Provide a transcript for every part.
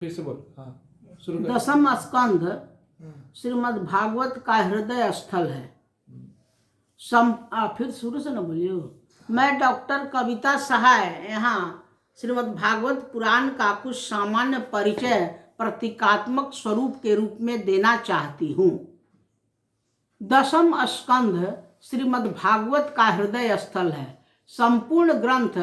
फिर से बोल। हाँ, शुरू कर। दसम स्कंध श्रीमद् भागवत का हृदय स्थल है। फिर शुरू से न बोलियो। मैं डॉक्टर कविता सहाय यहाँ श्रीमद् भागवत पुराण का कुछ सामान्य परिचय प्रतीकात्मक स्वरूप के रूप में देना चाहती हूँ। दसम स्कंध श्रीमद् भागवत का हृदय स्थल है। संपूर्ण ग्रंथ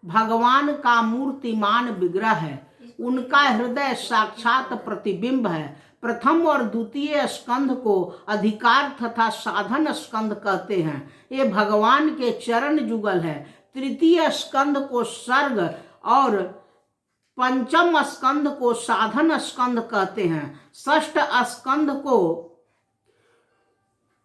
भगवान का मूर्तिमान विग्रह है। उनका हृदय साक्षात प्रतिबिंब है। प्रथम और द्वितीय स्कंध को अधिकार तथा साधन स्कंध कहते हैं। ये भगवान के चरण जुगल है। तृतीय स्कंध को सर्ग और पंचम स्कंध को साधन स्कंध कहते हैं। षष्ठ स्कंध को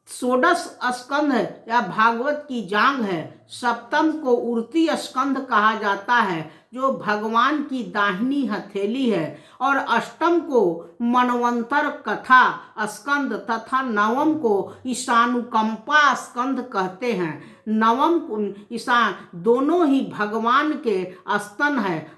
षोडश स्कंध या भागवत की जांग है। सप्तम को उर्ती स्कंध कहा जाता है जो भगवान की दाहिनी हथेली है। और अष्टम को मनवंतर कथा स्कंद तथा नवम को ईशानुकंपा स्कंद कहते हैं। नवम ईशान दोनों ही भगवान के स्तन है।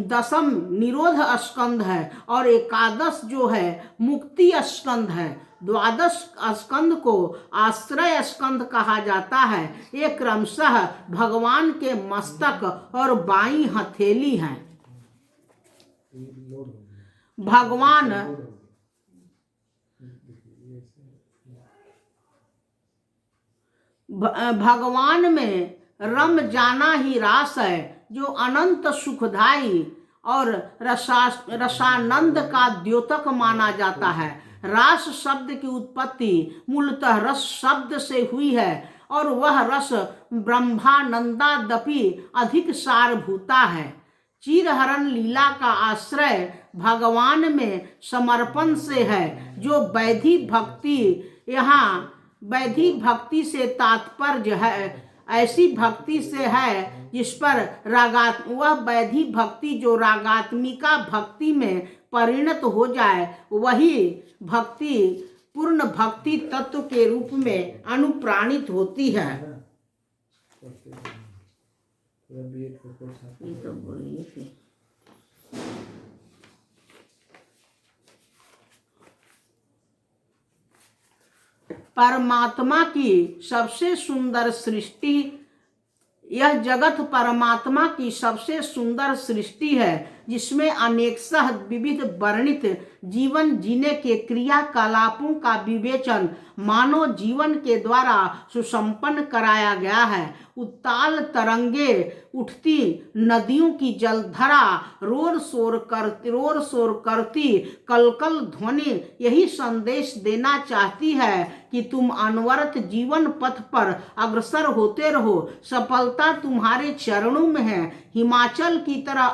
दसम निरोध स्कंद है और एकादश जो है मुक्ति स्कंद है। द्वादश स्कंद को आश्रय स्कंद कहा जाता है। ये क्रमशः भगवान के मस्तक और बाईं हथेली हैं। भगवान में रम जाना ही रास है जो अनंत सुखदायी और रसानंद का द्योतक माना जाता है। रास शब्द की उत्पत्ति मूलतः रस शब्द से हुई है और वह रस ब्रह्मानंदादपि अधिक सारभूता है। चीरहरण लीला का आश्रय भगवान में समर्पण से है जो वैधि भक्ति। यहाँ वैधि भक्ति से तात्पर्य है ऐसी भक्ति से है जिस पर वह वैधि भक्ति जो रागात्मिका भक्ति में परिणत हो जाए, वही भक्ति पूर्ण भक्ति तत्व के रूप में अनुप्राणित होती है। परमात्मा की सबसे सुंदर सृष्टि यह जगत परमात्मा की सबसे सुंदर सृष्टि है जिसमें अनेकशः विविध वर्णित जीवन जीने के क्रियाकलापों का विवेचन मानव जीवन के द्वारा सुसंपन्न कराया गया है। उत्ताल तरंगे उठती नदियों की जलधारा रोर शोर करती कलकल ध्वनि यही संदेश देना चाहती है कि तुम अनवरत जीवन पथ पर अग्रसर होते रहो। सफलता तुम्हारे चरणों में है। हिमाचल की तरह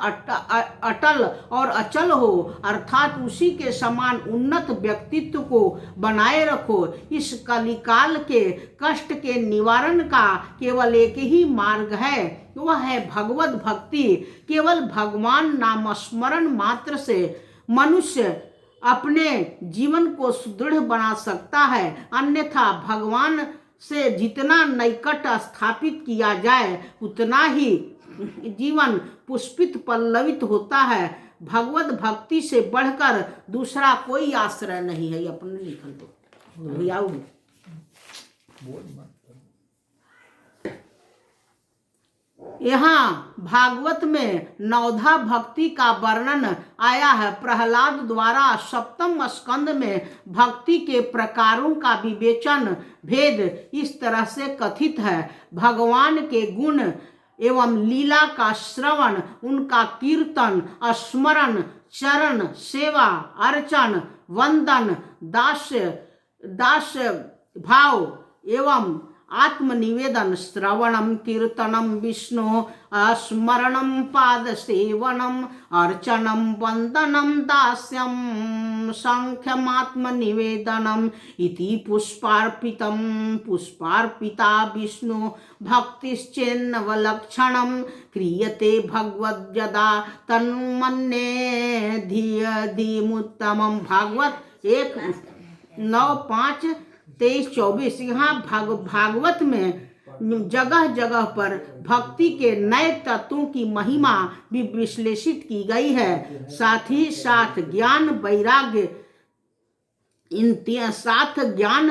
अटल और अचल हो अर्थात उसी के समान उन्नत व्यक्तित्व को बनाए रखो। इस कलिकाल के कष्ट के निवारण का केवल एक ही मार्ग है, वह है भगवत भक्ति। केवल भगवान नाम स्मरण मात्र से मनुष्य अपने जीवन को सुदृढ़ बना सकता है। अन्यथा भगवान से जितना नैकट स्थापित किया जाए उतना ही जीवन पुष्पित पल्लवित होता है। भगवत भक्ति से बढ़कर दूसरा कोई आश्रय नहीं है। अपने लिखल दो भैया। यहाँ भागवत में नवधा भक्ति का वर्णन आया है। प्रहलाद द्वारा सप्तम स्कंद में भक्ति के प्रकारों का विवेचन भेद इस तरह से कथित है। भगवान के गुण एवं लीला का श्रवण, उनका कीर्तन, स्मरण, चरण सेवा, अर्चन, वंदन, दास्य भाव एवं आत्मनिवेदन, श्रवणम कीर्तनम विष्णु स्मरणम पाद सेवनम अर्चनम वंदनम दास्यम संख्यमात्मनिवेदनम इति पुष्पार्पिता विष्णु भक्तिश्चेन्नवलक्षणम क्रियते भगवद्यदा तन्मन्ये धीमुत्तमम। भागवत 1:9, 5, 23, 24। यहाँ भागवत में जगह जगह पर भक्ति के नए तत्वों की महिमा भी विश्लेषित की गई है। साथ ही साथ ज्ञान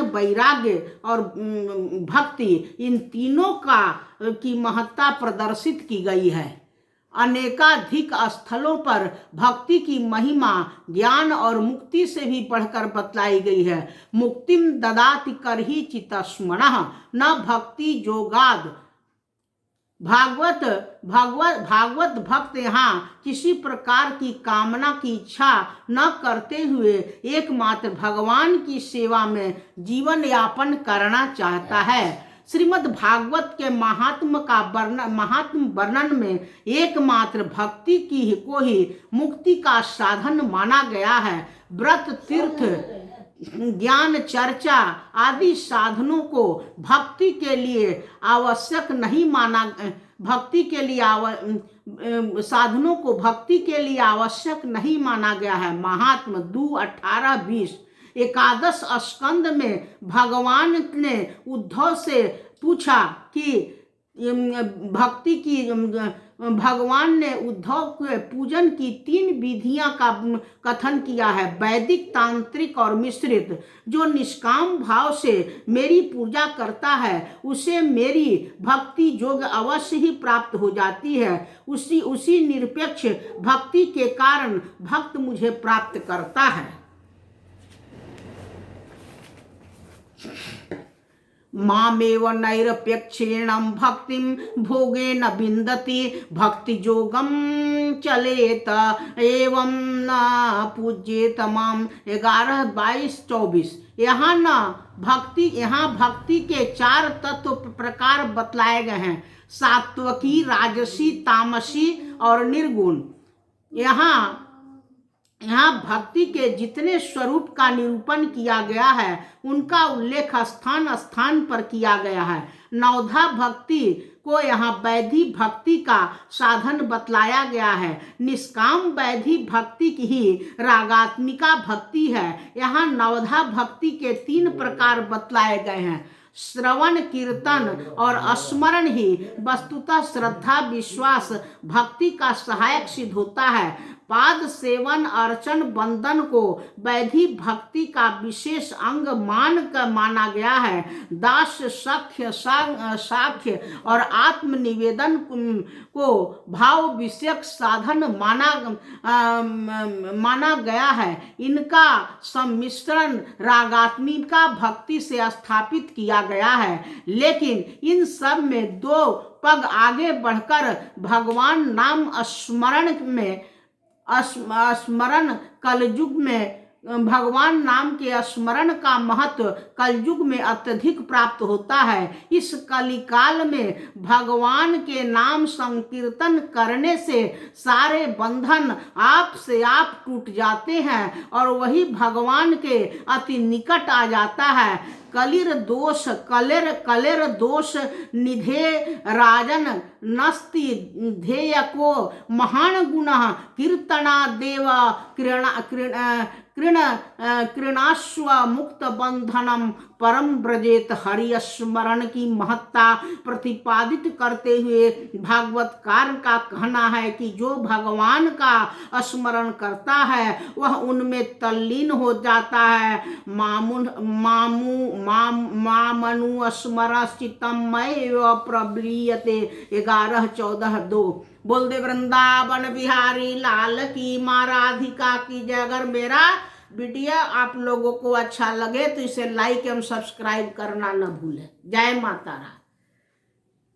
वैराग्य और भक्ति इन तीनों की महत्ता प्रदर्शित की गई है। अनेकाधिक स्थलों पर भक्ति की महिमा ज्ञान और मुक्ति से भी बढ़कर बतलाई गई है। मुक्तिम ददाति करहि चित्तस्मरणः न भक्ति जोगाद। भागवत भक्त यहाँ किसी प्रकार की कामना की इच्छा न करते हुए एकमात्र भगवान की सेवा में जीवन यापन करना चाहता है। श्रीमद् भागवत के महात्म वर्णन में एकमात्र भक्ति को ही मुक्ति का साधन माना गया है। व्रत तीर्थ ज्ञान चर्चा आदि साधनों को भक्ति के लिए आवश्यक नहीं माना गया है। महात्मा 2:18-20 एकादश स्कंद में भगवान ने उद्धव से पूछा कि भगवान ने उद्धव के पूजन की 3 विधियां का कथन किया है, वैदिक, तांत्रिक और मिश्रित। जो निष्काम भाव से मेरी पूजा करता है उसे मेरी भक्ति जोग अवश्य ही प्राप्त हो जाती है। उसी निरपेक्ष भक्ति के कारण भक्त मुझे प्राप्त करता है। मामेव नैरपेक्षेण भक्तिं भोगेन विन्दति भक्ति जोगम चलेत एवं न पूज्येत माम। 11:22-24 यहाँ भक्ति के 4 तत्व प्रकार बतलाए गए हैं, सात्वकी, राजसी, तामसी और निर्गुण। यहाँ भक्ति के जितने स्वरूप का निरूपण किया गया है उनका उल्लेख स्थान स्थान पर किया गया है। नवधा भक्ति को यहाँ वैधि भक्ति का साधन बतलाया गया है। निष्काम वैधि भक्ति की ही रागात्मिका भक्ति है। यहाँ नवधा भक्ति के 3 प्रकार बतलाए गए हैं। श्रवण, कीर्तन और स्मरण ही वस्तुतः श्रद्धा विश्वास भक्ति का सहायक सिद्ध होता है। पाद सेवन, अर्चन, वंदन को वैधि भक्ति का विशेष अंग माना गया है। दास, सख्य, साख्य और आत्मनिवेदन को भाव विषयक साधन माना गया है। इनका सम्मिश्रण रागात्मिका भक्ति से स्थापित किया गया है। लेकिन इन सब में 2 पग आगे बढ़कर भगवान नाम स्मरण कलयुग में भगवान नाम के स्मरण का महत्व कलयुग में अत्यधिक प्राप्त होता है। इस कलिकाल में भगवान के नाम संकीर्तन करने से सारे बंधन आप से आप टूट जाते हैं और वही भगवान के अति निकट आ जाता है। कलेर दोष निधे राजन नस्ति ध्येयको महान गुणः कीर्तना देव कृणास्व मुक्त बंधनम परम ब्रजेत। हरि स्मरण की महत्ता प्रतिपादित करते हुए भागवतकार का कहना है कि जो भगवान का स्मरण करता है वह उनमें तल्लीन हो जाता है। मामनु स्मरश्चित्तम मयैव प्रब्लीयते। 11:14-2 बोल दे वृंदावन बिहारी लाल की, माँ राधिका की जय। अगर मेरा वीडियो आप लोगों को अच्छा लगे तो इसे लाइक एवं सब्सक्राइब करना न भूलें। जय माता रानी।